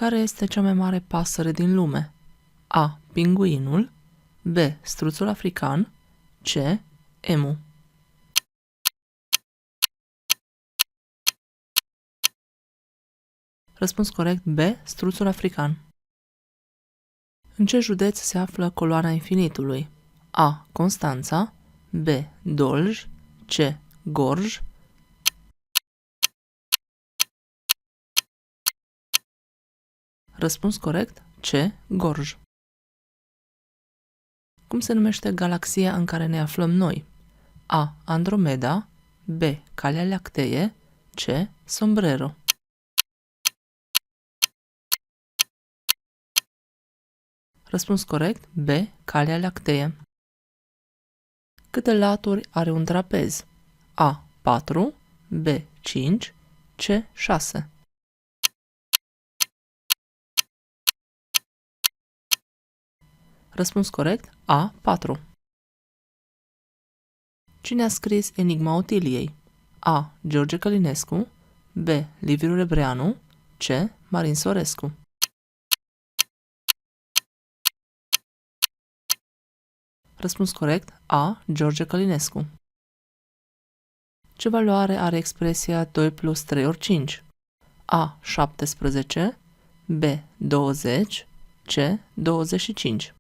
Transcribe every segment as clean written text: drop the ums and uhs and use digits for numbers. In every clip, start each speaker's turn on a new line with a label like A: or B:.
A: Care este cea mai mare pasăre din lume? A. Pinguinul. B. Struțul african. C. Emu. Răspuns corect B. Struțul african. În ce județ se află Coloana Infinitului? A. Constanța. B. Dolj. C. Gorj. Răspuns corect C. Gorj. Cum se numește galaxia în care ne aflăm noi? A. Andromeda. B. Calea Lactee. C. Sombrero. Răspuns corect B. Calea Lactee. Câte laturi are un trapez? A. 4. B. 5. C. 6. Răspuns corect A. 4. Cine a scris Enigma Otiliei? A. George Călinescu. B. Liviu Rebreanu. C. Marin Sorescu. Răspuns corect A. George Călinescu. Ce valoare are expresia 2 plus 3 ori 5? A. 17. B. 20. C. 25.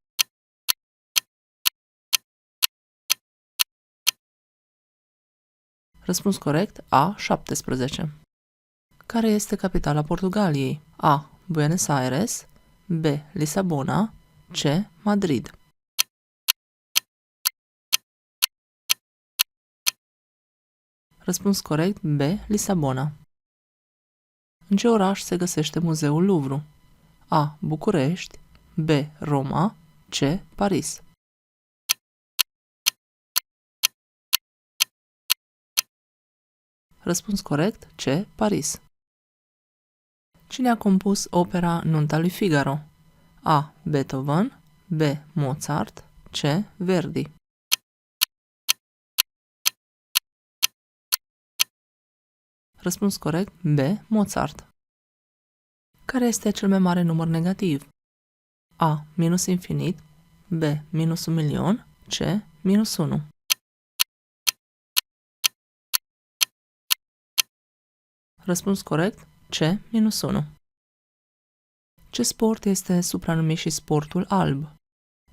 A: Răspuns corect A. 17. Care este capitala Portugaliei? A. Buenos Aires. B. Lisabona. C. Madrid. Răspuns corect B. Lisabona. În ce oraș se găsește Muzeul Louvre? A. București. B. Roma. C. Paris. Răspuns corect C. Paris. Cine a compus opera Nunta lui Figaro? A. Beethoven. B. Mozart. C. Verdi. Răspuns corect B. Mozart. Care este cel mai mare număr negativ? A. Minus infinit. B. Minus 1.000.000. C. Minus 1. Răspuns corect C. Minus 1. Ce sport este supranumit și sportul alb?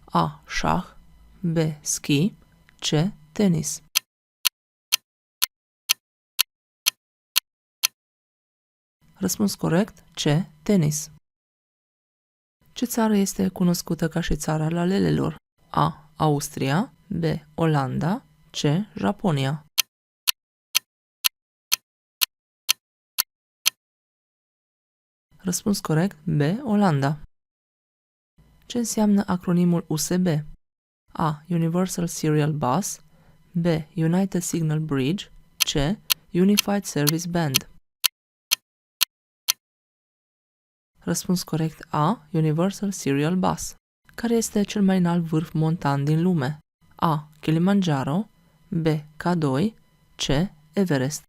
A: A. Șah. B. Schi. C. Tenis. Răspuns corect C. Tenis. Ce țară este cunoscută ca și țara lalelelor? A. Austria. B. Olanda. C. Japonia. Răspuns corect B. Olanda. Ce înseamnă acronimul USB? A. Universal Serial Bus. B. United Signal Bridge. C. Unified Service Band. Răspuns corect A. Universal Serial Bus. Care este cel mai înalt vârf montan din lume? A. Kilimanjaro. B. K2. C. Everest.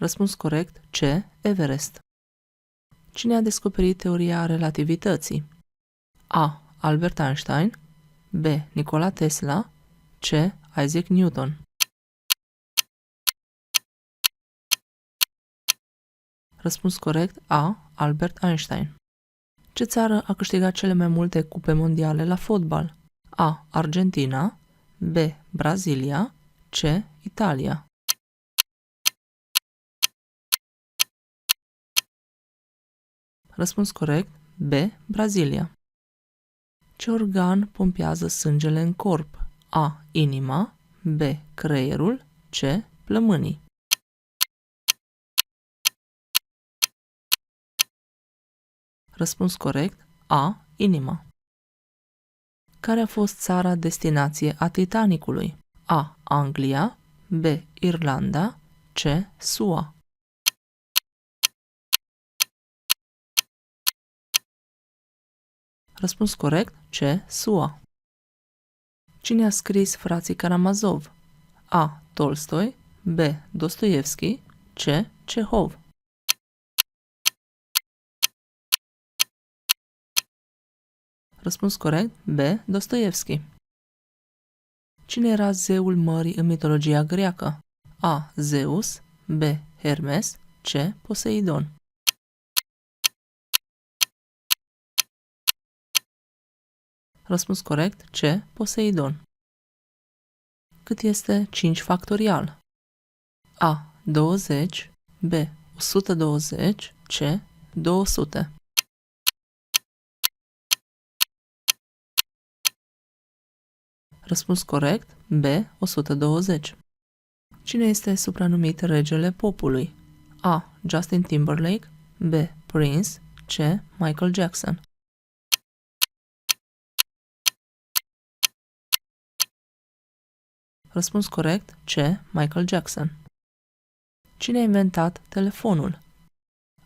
A: Răspuns corect C. Everest. Cine a descoperit teoria relativității? A. Albert Einstein. B. Nikola Tesla. C. Isaac Newton. Răspuns corect A. Albert Einstein. Ce țară a câștigat cele mai multe cupe mondiale la fotbal? A. Argentina. B. Brazilia. C. Italia. Răspuns corect B. Brazilia. Ce organ pompează sângele în corp? A. Inima. B. Creierul. C. Plămânii. Răspuns corect A. Inima. Care a fost țara destinație a Titanicului? A. Anglia. B. Irlanda. C. SUA. Răspuns corect C. SUA. Cine a scris Frații Karamazov? A. Tolstoi. B. Dostoevski. C. C. Cehov. Răspuns corect. B. Dostoevski. Cine era zeul mării în mitologia greacă? A. Zeus, B. Hermes, C. Poseidon. Răspuns corect. C. Poseidon. Cât este 5 factorial? A. 20, B. 120, C. 200. Răspuns corect. B. 120. Cine este supranumit regele popului? A. Justin Timberlake, B. Prince, C. Michael Jackson. Răspuns corect. C. Michael Jackson. Cine a inventat telefonul?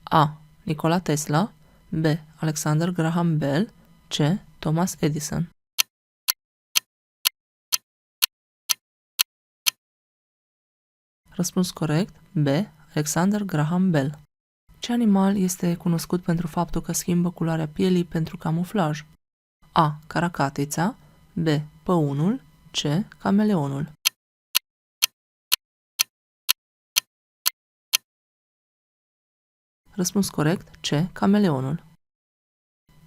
A: A. Nikola Tesla, B. Alexander Graham Bell, C. Thomas Edison. Răspuns corect. B. Alexander Graham Bell. Ce animal este cunoscut pentru faptul că schimbă culoarea pielii pentru camuflaj? A. Caracatița, B. Păunul, C. Cameleonul. Răspuns corect. C. Cameleonul.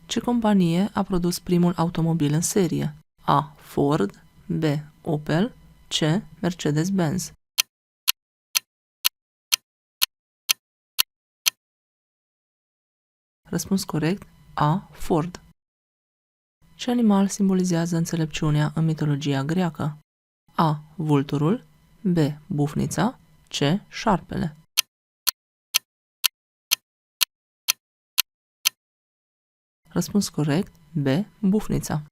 A: Ce companie a produs primul automobil în serie? A. Ford, B. Opel, C. Mercedes-Benz. Răspuns corect. A. Ford. Ce animal simbolizează înțelepciunea în mitologia greacă? A. Vulturul, B. Bufnița, C. Șarpele. Răspuns corect. B. Bufnița.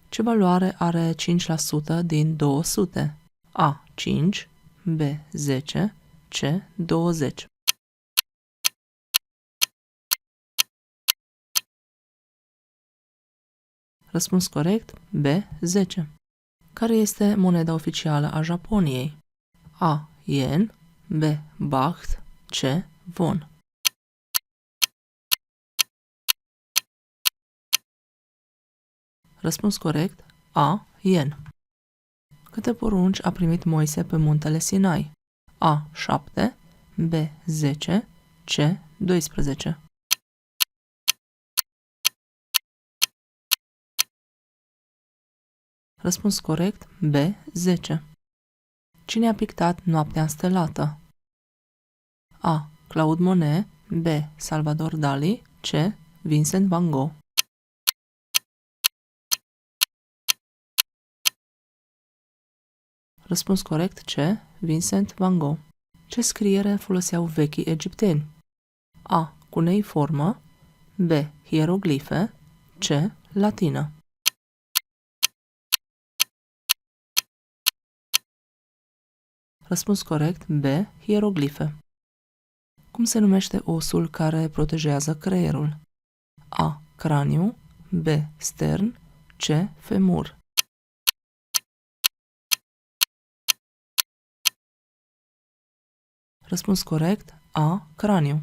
A: Ce valoare are 5% din 200? A. 5, B. 10, C. 20. Răspuns corect. B. 10. Care este moneda oficială a Japoniei? A. Yen, B. Baht, C. Won. Răspuns corect. A. Yen. Câte porunci a primit Moise pe muntele Sinai? A. 7, B. 10, C. 12. Răspuns corect. B. 10. Cine a pictat Noaptea înstelată? A. Claude Monet, B. Salvador Dali, C. Vincent van Gogh. Răspuns corect. C. Vincent van Gogh. Ce scriere foloseau vechii egipteni? A. Cuneiformă, B. Hieroglife, C. Latină. Răspuns corect. B. Hieroglife. Cum se numește osul care protejează creierul? A. Craniu, B. Stern, C. Femur. Răspuns corect. A. Craniu.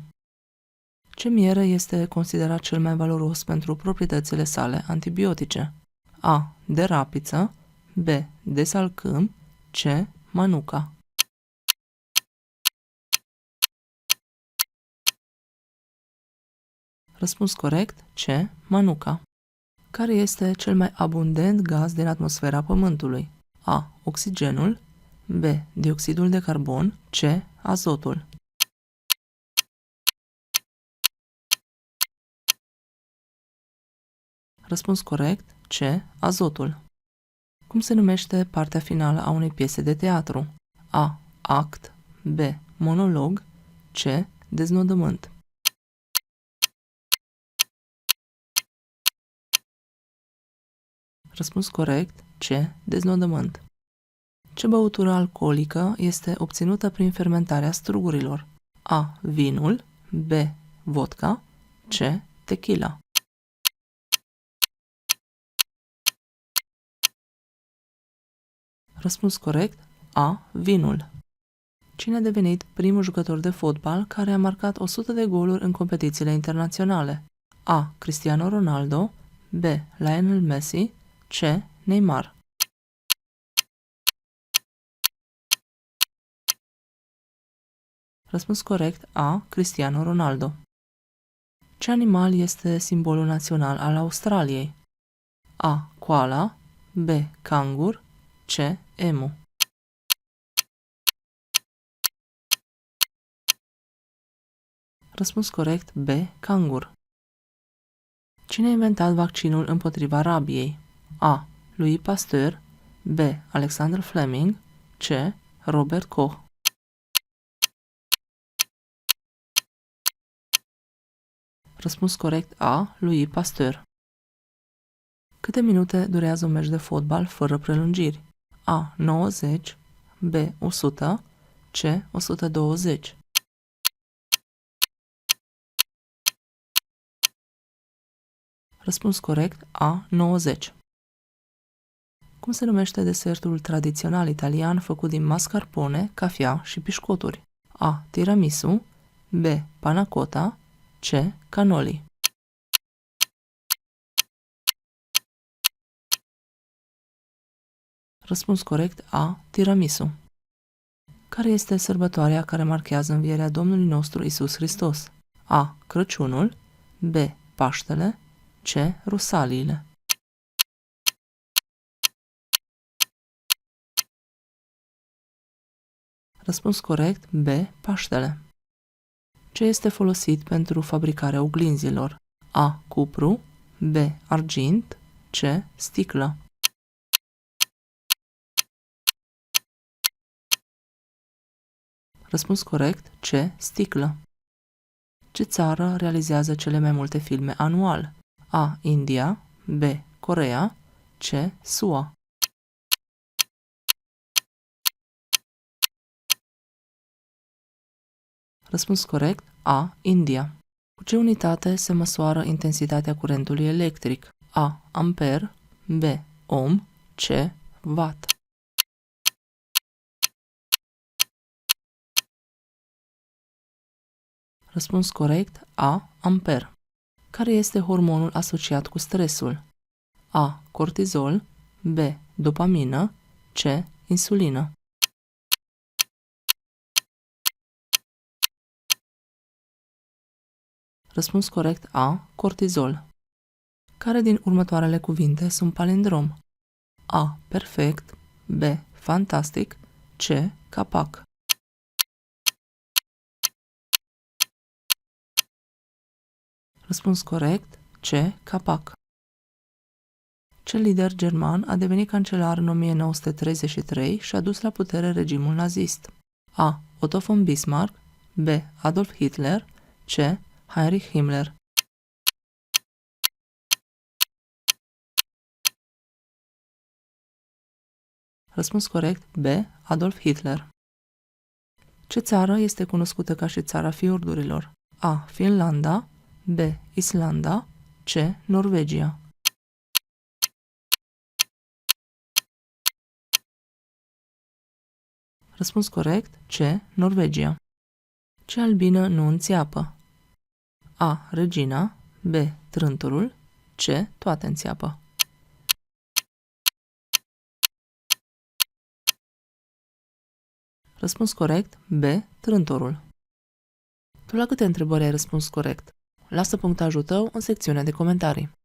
A: Ce miere este considerat cel mai valoros pentru proprietățile sale antibiotice? A. De rapiță, B. De salcâm, C. Manuka. Răspuns corect. C. Manuka. Care este cel mai abundent gaz din atmosfera Pământului? A. Oxigenul, B. Dioxidul de carbon, C. Azotul. Răspuns corect. C. Azotul. Cum se numește partea finală a unei piese de teatru? A. Act, B. Monolog, C. Deznodământ. Răspuns corect. C. Deznodământ. Ce băutură alcoolică este obținută prin fermentarea strugurilor? A. Vinul, B. Vodka, C. Tequila. Răspuns corect. A. Vinul. Cine a devenit primul jucător de fotbal care a marcat 100 de goluri în competițiile internaționale? A. Cristiano Ronaldo, B. Lionel Messi, C. Neymar. Răspuns corect A. Cristiano Ronaldo. Ce animal este simbolul național al Australiei? A. Koala, B. Cangur, C. Emu. Răspuns corect B. Cangur. Cine a inventat vaccinul împotriva rabiei? A. Louis Pasteur, B. Alexander Fleming, C. Robert Koch. Răspuns corect A. Louis Pasteur. Câte minute durează un meci de fotbal fără prelungiri? A. 90, B. 100, C. 120. Răspuns corect A. 90. Cum se numește desertul tradițional italian făcut din mascarpone, cafea și pișcoturi? A. Tiramisu, B. Panna cotta, C. Cannoli. Răspuns corect A. Tiramisu. Care este sărbătoarea care marchează învierea Domnului nostru Isus Hristos? A. Crăciunul, B. Paștele, C. Rusaliile. Răspuns corect B. Paștele. Ce este folosit pentru fabricarea oglinzilor? A. Cupru, B. Argint, C. Sticlă. Răspuns corect C. Sticlă. Ce țară realizează cele mai multe filme anual? A. India, B. Coreea, C. SUA. Răspuns corect A. India. Cu ce unitate se măsoară intensitatea curentului electric? A. Amper, B. Ohm, C. Watt. Răspuns corect A. Amper. Care este hormonul asociat cu stresul? A. Cortizol, B. Dopamină, C. Insulină. Răspuns corect A. Cortizol. Care din următoarele cuvinte sunt palindrom? A. Perfect, B. Fantastic, C. Capac. Răspuns corect C. Capac. Ce lider german a devenit cancelar în 1933 și a dus la putere regimul nazist? A. Otto von Bismarck, B. Adolf Hitler, C. Heinrich Himmler. Răspuns corect B. Adolf Hitler. Ce țară este cunoscută ca și țara fiordurilor? A. Finlanda, B. Islanda, C. Norvegia. Răspuns corect C. Norvegia. Ce albină nu înțeapă? A. Regina, B. Trânturul, C. Toate înțeapă. Răspuns corect B. Trântorul. Tu la câte întrebări ai răspuns corect? Lasă punctajul tău în secțiunea de comentarii.